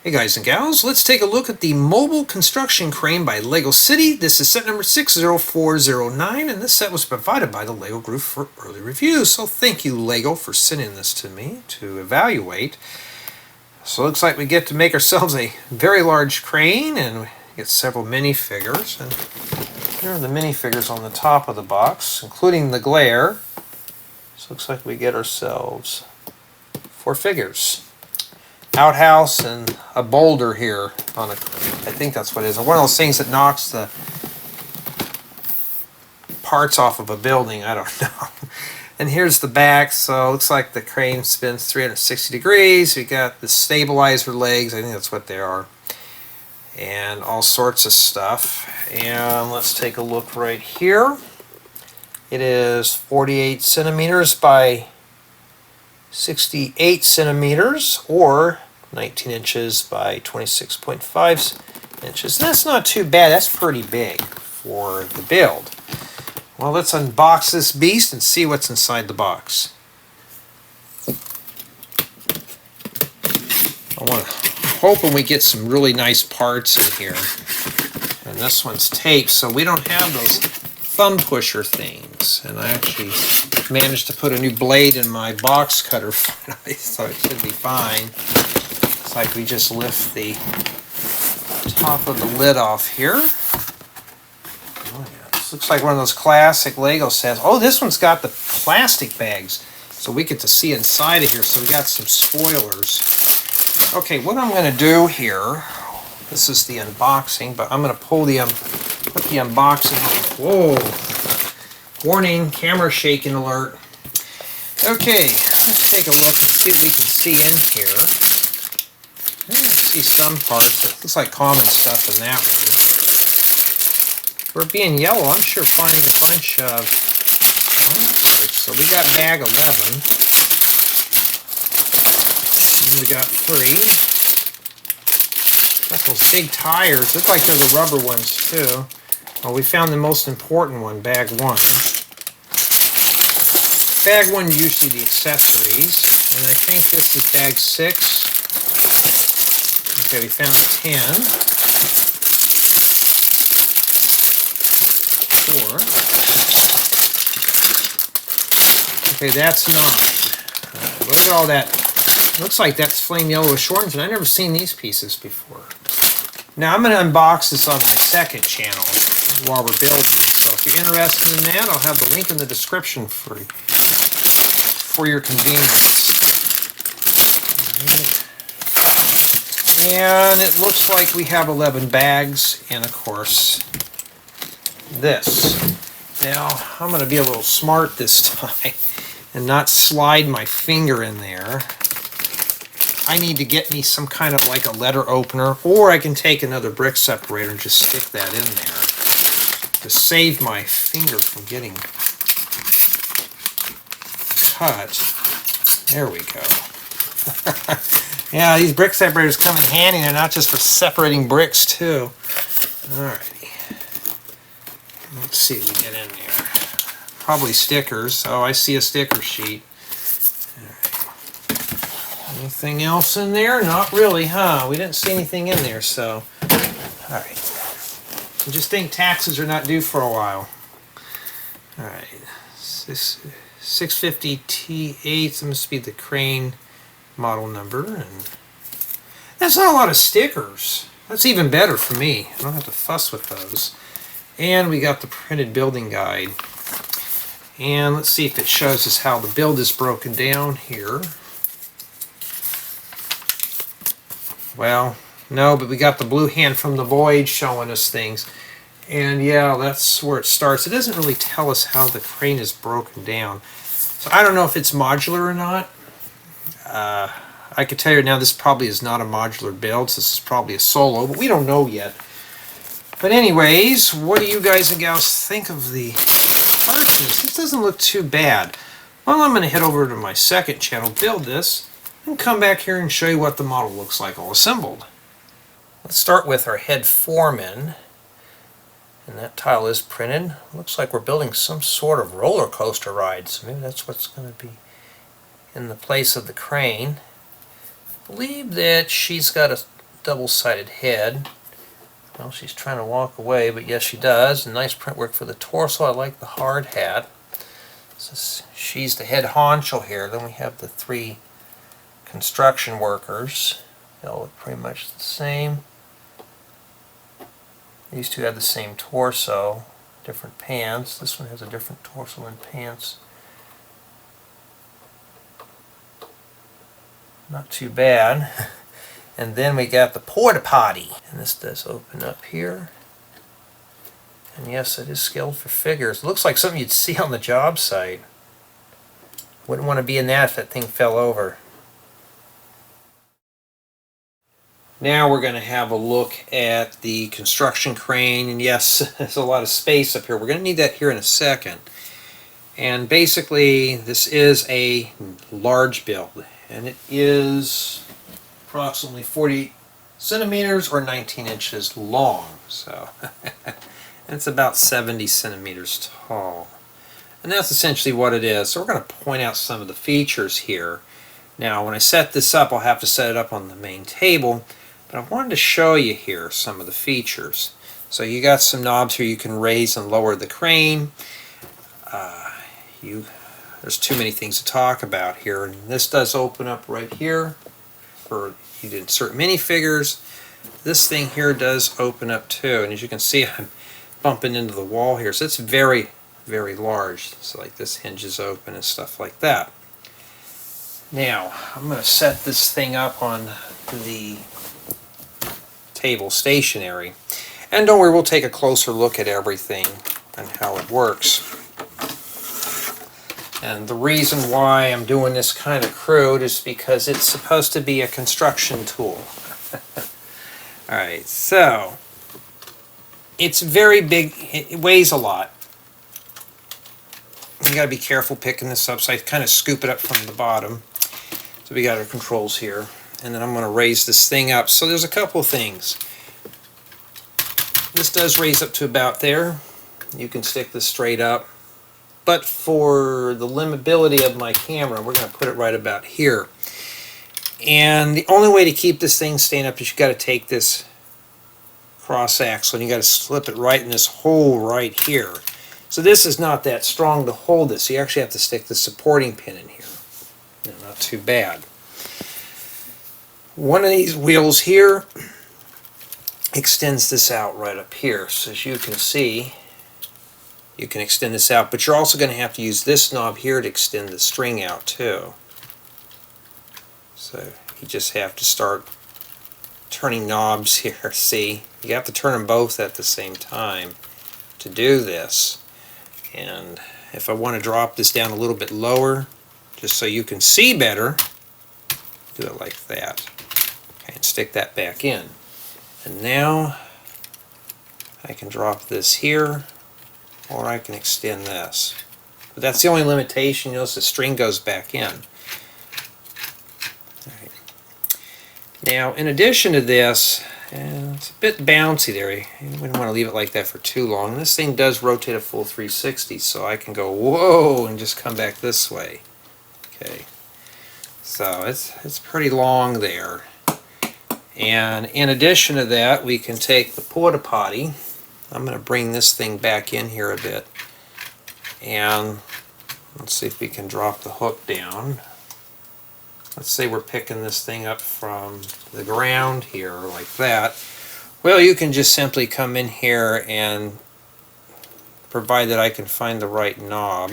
Hey guys and gals, let's take a look at the mobile construction crane by Lego City. This is set number 60409, and this set was provided by the Lego Group for early review. So thank you, Lego, for sending this to me to evaluate. So it looks like we get to make ourselves a very large crane, and we get several minifigures. And here are the minifigures on the top of the box, including the glare. So it looks like we get ourselves 4 figures. Outhouse and a boulder here on a, I think that's what it is. One of those things that knocks the parts off of a building, I don't know. And here's the back, so it looks like the crane spins 360 degrees. We got the stabilizer legs, I think that's what they are. And all sorts of stuff. And let's take a look right here. It is 48 centimeters by 68 centimeters, or 19 inches by 26.5 inches. That's not too bad. That's pretty big for the build. Well, let's unbox this beast and see what's inside the box. I'm hoping we get some really nice parts in here. And this one's taped, so we don't have those thumb pusher things. And I actually managed to put a new blade in my box cutter finally, so it should be fine. It's like we just lift the top of the lid off here. Oh, yeah. This looks like one of those classic Lego sets. Oh, this one's got the plastic bags, so we get to see inside of here. So we got some spoilers. Okay, what I'm going to do here, this is the unboxing, but I'm going to pull the put the unboxing off. Whoa! Warning, camera shaking alert. Okay, let's take a look and see what we can see in here. I can see some parts. It looks like common stuff in that one. For it being yellow, I'm sure finding a bunch of parts. So we got bag 11. And we got 3. Got those big tires. Look like they're the rubber ones too. Well, we found the most important one, bag 1. Bag 1 is usually the accessories, and I think this is bag 6. Okay, we found 10. 4. Okay, that's 9. Look at all that. Looks like that's flame yellowish orange, and I've never seen these pieces before. Now I'm going to unbox this on my second channel while we're building. So if you're interested in that, I'll have the link in the description for your convenience. And it looks like we have 11 bags, and of course this. Now I'm going to be a little smart this time and not slide my finger in there. I need to get me some kind of like a letter opener, or I can take another brick separator and just stick that in there to save my finger from getting cut. There we go. Yeah, these brick separators come in handy. They're not just for separating bricks too. Alrighty. Let's see what we get in there. Probably stickers. Oh, I see a sticker sheet. Anything else in there? Not really, huh? We didn't see anything in there, so. Alright. I just think taxes are not due for a while. Alright. 650 T8, that must be the crane model number. And that's not a lot of stickers. That's even better for me. I don't have to fuss with those. And we got the printed building guide. And let's see if it shows us how the build is broken down here. Well, no, but we got the blue hand from the void showing us things. And yeah, that's where it starts. It doesn't really tell us how the crane is broken down. So I don't know if it's modular or not. I can tell you now, this probably is not a modular build. So this is probably a solo, but we don't know yet. But anyways, what do you guys and gals think of the parts in this? This doesn't look too bad. Well, I'm going to head over to my second channel, build this, and come back here and show you what the model looks like all assembled. Let's start with our head foreman. And that tile is printed. Looks like we're building some sort of roller coaster ride. So maybe that's what's going to be in the place of the crane. I believe that she's got a double-sided head. Well, she's trying to walk away, but yes, she does. And nice print work for the torso. I like the hard hat. So she's the head honcho here. Then we have the 3 construction workers. They all look pretty much the same. These 2 have the same torso, different pants. This one has a different torso and pants. Not too bad. And then we got the porta potty. And this does open up here. And yes, it is scaled for figures. It looks like something you'd see on the job site. Wouldn't want to be in that if that thing fell over. Now we're going to have a look at the construction crane. And yes, there's a lot of space up here. We're going to need that here in a second. And basically, this is a large build. And it is approximately 40 centimeters or 19 inches long. So it's about 70 centimeters tall. And that's essentially what it is. So we're going to point out some of the features here. Now when I set this up, I'll have to set it up on the main table, but I wanted to show you here some of the features. So you got some knobs here you can raise and lower the crane. There's too many things to talk about here. And this does open up right here for you to insert minifigures. This thing here does open up too, and as you can see, I'm bumping into the wall here, so it's very, very large. So like this hinges open and stuff like that. Now I'm going to set this thing up on the table stationary, and don't worry, we'll take a closer look at everything and how it works. And the reason why I'm doing this kind of crude is because it's supposed to be a construction tool. Alright, so it's very big, it weighs a lot. You gotta be careful picking this up, so I kind of scoop it up from the bottom. So we got our controls here, and then I'm going to raise this thing up. So there's a couple of things. This does raise up to about there. You can stick this straight up. But for the limitability of my camera, we're going to put it right about here. And the only way to keep this thing staying up is you've got to take this cross axle and you got to slip it right in this hole right here. So this is not that strong to hold this. You actually have to stick the supporting pin in here. Not too bad. One of these wheels here extends this out right up here. So as you can see, you can extend this out, but you're also going to have to use this knob here to extend the string out too. So you just have to start turning knobs here. See, you have to turn them both at the same time to do this. And if I want to drop this down a little bit lower, just so you can see better, do it like that. Okay, and stick that back in. And now I can drop this here, or I can extend this. But that's the only limitation. You'll notice the string goes back in. Alright. Now, in addition to this, it's a bit bouncy there. You wouldn't want to leave it like that for too long. This thing does rotate a full 360, so I can go whoa and just come back this way. Okay, so it's pretty long there. And in addition to that, we can take the porta potty. I'm going to bring this thing back in here a bit, and let's see if we can drop the hook down. Let's say we're picking this thing up from the ground here like that. Well, you can just simply come in here, and provided that I can find the right knob,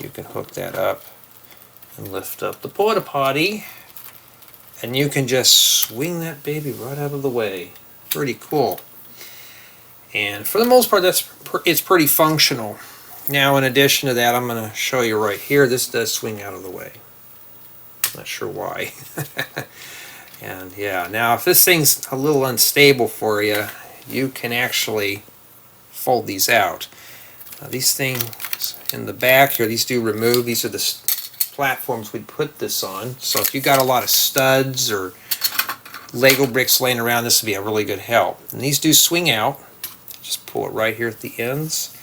you can hook that up and lift up the porta potty, and you can just swing that baby right out of the way. Pretty cool. And for the most part, it's pretty functional. Now, in addition to that, I'm going to show you right here. This does swing out of the way. Not sure why. And yeah, now if this thing's a little unstable for you, you can actually fold these out. These things in the back here, these do remove. These are the platforms we'd put this on. So if you got a lot of studs or Lego bricks laying around, this would be a really good help. And these do swing out. Just pull it right here at the ends,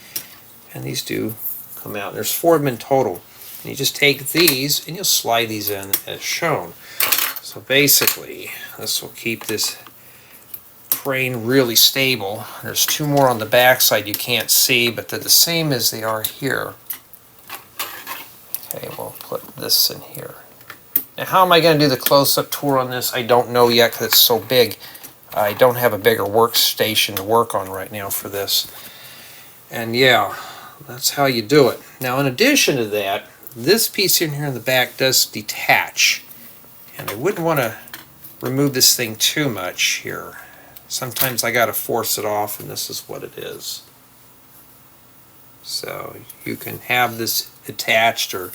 and these do come out. There's 4 of them in total. And you just take these and you'll slide these in as shown. So basically, This will keep this crane really stable. There's two more on the back side you can't see, but they're the same as they are here. Okay, we'll put this in here. Now, how am I going to do the close-up tour on this? I don't know yet because it's so big. I don't have a bigger workstation to work on right now for this. And yeah, that's how you do it. Now, in addition to that, this piece in here in the back does detach. And I wouldn't want to remove this thing too much here. Sometimes I got to force it off, and this is what it is. So you can have this attached or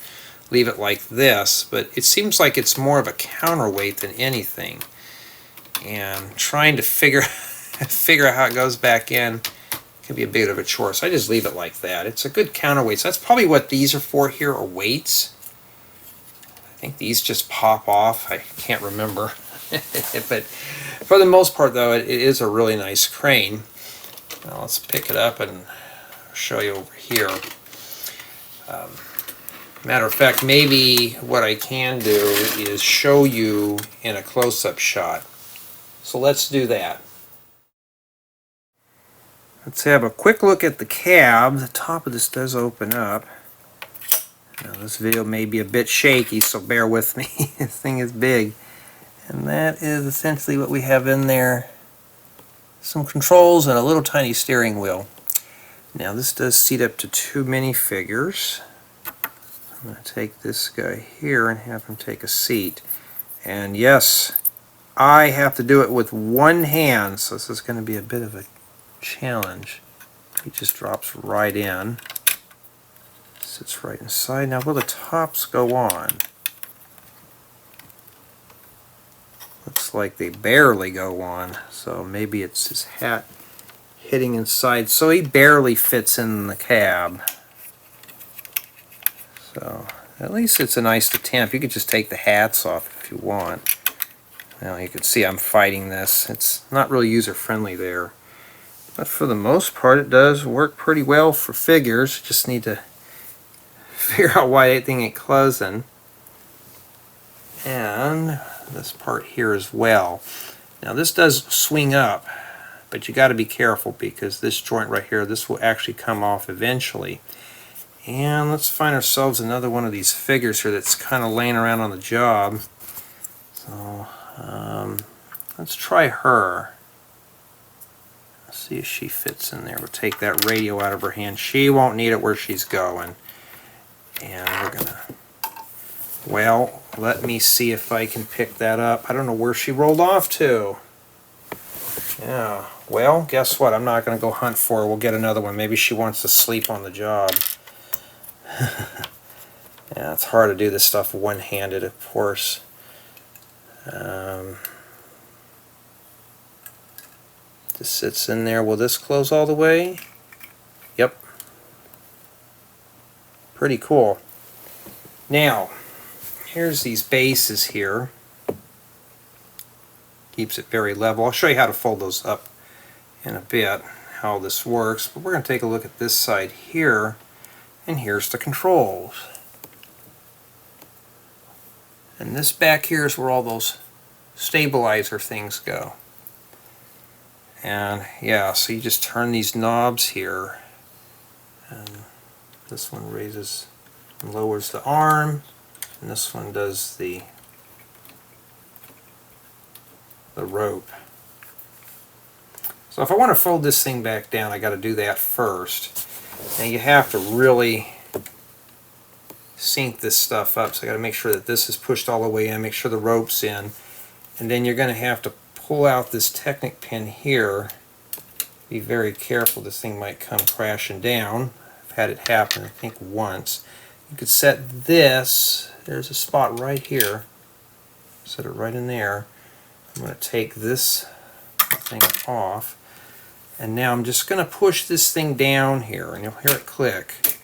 leave it like this, but it seems like it's more of a counterweight than anything. And trying to figure out how it goes back in can be a bit of a chore. So I just leave it like that. It's a good counterweight. So that's probably what these are for here, are weights. I think these just pop off. I can't remember. But for the most part, though, it is a really nice crane. Now let's pick it up and show you over here. Matter of fact, maybe what I can do is show you in a close-up shot. So let's do that. Let's have a quick look at the cab. The top of this does open up. Now this video may be a bit shaky, so bear with me. This thing is big. And that is essentially what we have in there. Some controls and a little tiny steering wheel. Now this does seat up to 2 minifigures. I'm going to take this guy here and have him take a seat. And yes, I have to do it with one hand, so this is going to be a bit of a challenge. He just drops right in. Sits right inside. Now will the tops go on? Looks like they barely go on, so maybe it's his hat hitting inside. So he barely fits in the cab. So at least it's a nice attempt. You could just take the hats off if you want. Now you can see I'm fighting this. It's not really user-friendly there. But for the most part it does work pretty well for figures. Just need to figure out why that thing ain't closing. And this part here as well. Now this does swing up, but you got to be careful because this joint right here, this will actually come off eventually. And let's find ourselves another one of these figures here that's kind of laying around on the job. So let's try her. Let's see if she fits in there. We'll take that radio out of her hand. She won't need it where she's going. And we're gonna, well, let me see if I can pick that up. I don't know where she rolled off to. Yeah, well, guess what? I'm not going to go hunt for her. We'll get another one. Maybe she wants to sleep on the job. Yeah, it's hard to do this stuff one-handed, of course. This sits in there. Will this close all the way? Yep. Pretty cool. Now, here's these bases here. Keeps it very level. I'll show you how to fold those up in a bit, how this works. But we're going to take a look at this side here. And here's the controls. And this back here is where all those stabilizer things go. And yeah, so you just turn these knobs here. And this one raises and lowers the arm. And this one does the rope. So if I want to fold this thing back down, I got to do that first. And you have to really sink this stuff up. So I got to make sure that this is pushed all the way in, make sure the rope's in, and then you're going to have to pull out this Technic pin here. Be very careful, this thing might come crashing down. I've had it happen, I think, once. You could set this, there's a spot right here, set it right in there. I'm going to take this thing off, and now I'm just going to push this thing down here, and you'll hear it click.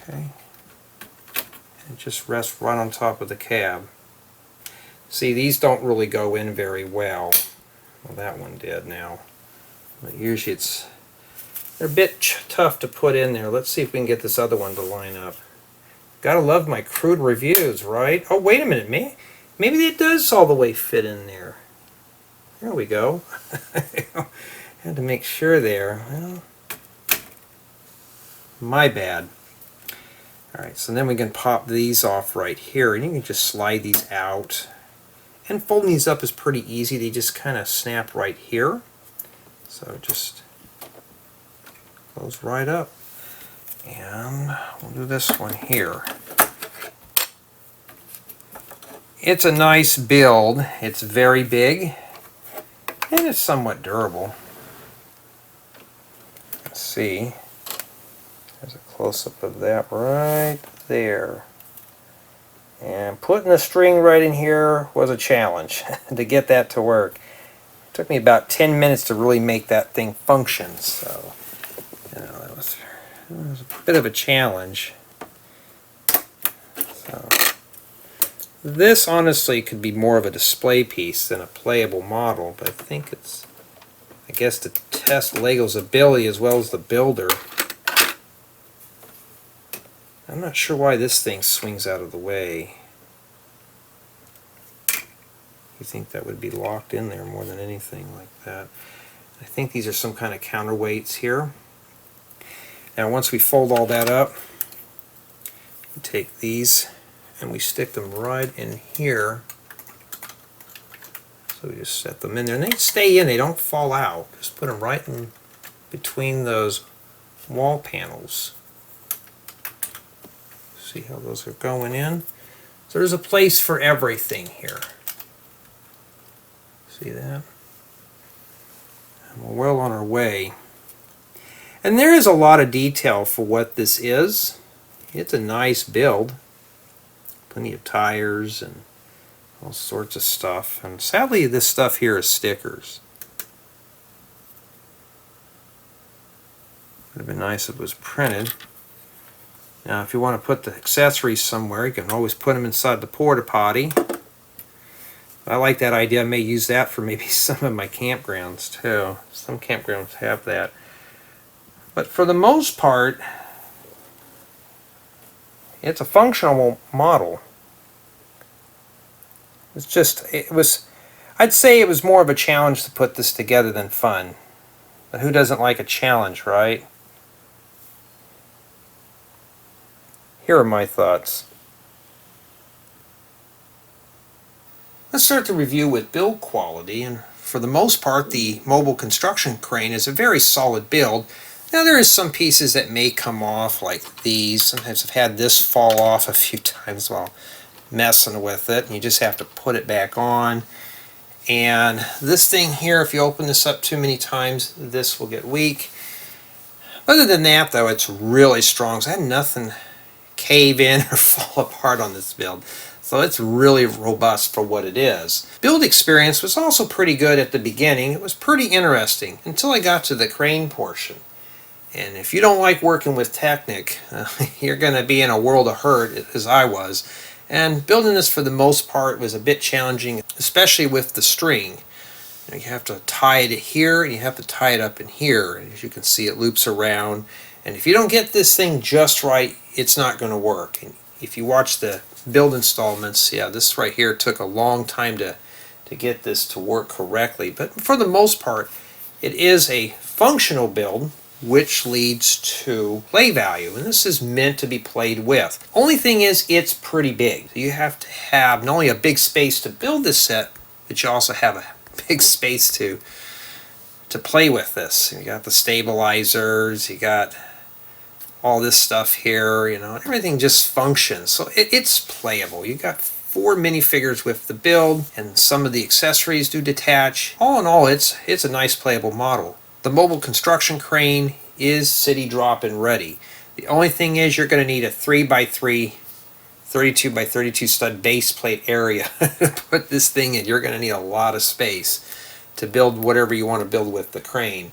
Okay, and just rest right on top of the cab. See, these don't really go in very well. Well, that one did now. But usually they're a bit tough to put in there. Let's see if we can get this other one to line up. Gotta love my crude reviews, right? Oh, wait a minute, maybe it does all the way fit in there. There we go. Had to make sure there. Well, my bad. Alright, so then we can pop these off right here, and you can just slide these out. And folding these up is pretty easy. They just kind of snap right here. So just goes right up. And we'll do this one here. It's a nice build. It's very big, and it's somewhat durable. Let's see. There's a close-up of that right there. And putting the string right in here was a challenge to get that to work. It took me about 10 minutes to really make that thing function. So, you know, it was a bit of a challenge. So, this honestly could be more of a display piece than a playable model, but I think it's, I guess, to test Lego's ability as well as the builder. I'm not sure why this thing swings out of the way. You think that would be locked in there more than anything like that. I think these are some kind of counterweights here. Now once we fold all that up, we take these and we stick them right in here. So we just set them in there, and they stay in, they don't fall out. Just put them right in between those wall panels. See how those are going in? So there's a place for everything here. See that? And we're well on our way. And there is a lot of detail for what this is. It's a nice build. Plenty of tires and all sorts of stuff. And sadly, this stuff here is stickers. Would have been nice if it was printed. Now, if you want to put the accessories somewhere, you can always put them inside the porta potty. I like that idea. I may use that for maybe some of my campgrounds too. Some campgrounds have that. But for the most part, it's a functional model. It's just, I'd say it was more of a challenge to put this together than fun. But who doesn't like a challenge, right? Here are my thoughts. Let's start the review with build quality, and for the most part the mobile construction crane is a very solid build. Now there is some pieces that may come off, like these. Sometimes I've had this fall off a few times while messing with it, and you just have to put it back on. And this thing here, if you open this up too many times, this will get weak. Other than that though, it's really strong. So I had nothing cave in or fall apart on this build. So it's really robust for what it is. Build experience was also pretty good at the beginning. It was pretty interesting until I got to the crane portion. And if you don't like working with Technic, you're going to be in a world of hurt, as I was. And building this for the most part was a bit challenging, especially with the string. You have to tie it here, and you have to tie it up in here. And as you can see, it loops around. And if you don't get this thing just right, it's not going to work. And if you watch the build installments, yeah, this right here took a long time to get this to work correctly. But for the most part, it is a functional build, which leads to play value. And this is meant to be played with. Only thing is, it's pretty big. You have to have not only a big space to build this set, but you also have a big space to play with this. You got the stabilizers, you got all this stuff here, you know, everything just functions. So it's playable. You got 4 minifigures with the build, and some of the accessories do detach. All in all, it's a nice playable model. The mobile construction crane is city drop-in ready. The only thing is, you're going to need a 3x3, 32x32 stud base plate area to put this thing in. You're going to need a lot of space to build whatever you want to build with the crane.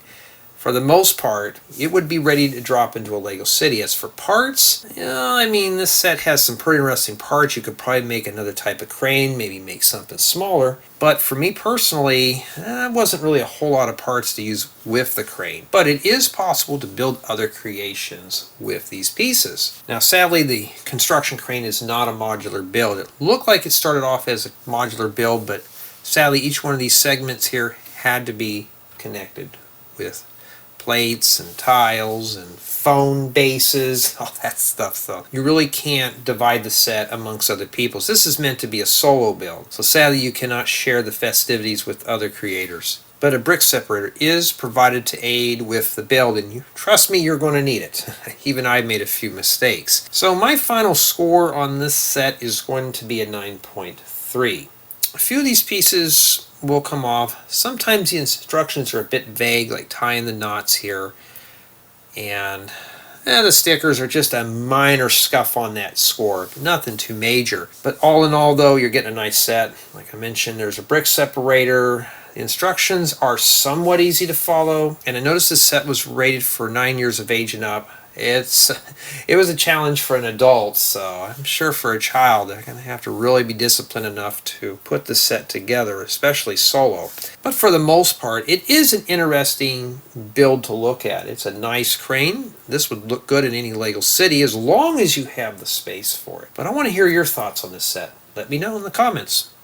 for the most part, it would be ready to drop into a Lego City. As for parts, I mean, this set has some pretty interesting parts. You could probably make another type of crane, maybe make something smaller. But for me personally, wasn't really a whole lot of parts to use with the crane. But it is possible to build other creations with these pieces. Now, sadly, the construction crane is not a modular build. It looked like it started off as a modular build, but sadly, each one of these segments here had to be connected with plates and tiles and phone bases, all that stuff. So you really can't divide the set amongst other people. So this is meant to be a solo build. So sadly, you cannot share the festivities with other creators. But a brick separator is provided to aid with the build, and you trust me, you're going to need it. Even I made a few mistakes. So my final score on this set is going to be a 9.3. A few of these pieces will come off. Sometimes the instructions are a bit vague, like tying the knots here. And the stickers are just a minor scuff on that score. Nothing too major. But all in all, though, you're getting a nice set. Like I mentioned, there's a brick separator. The instructions are somewhat easy to follow. And I noticed this set was rated for 9 years of age and up. It was a challenge for an adult, so I'm sure for a child they're going to have to really be disciplined enough to put the set together, especially solo. But for the most part, it is an interesting build to look at. It's a nice crane. This would look good in any Lego City as long as you have the space for it. But I want to hear your thoughts on this set. Let me know in the comments.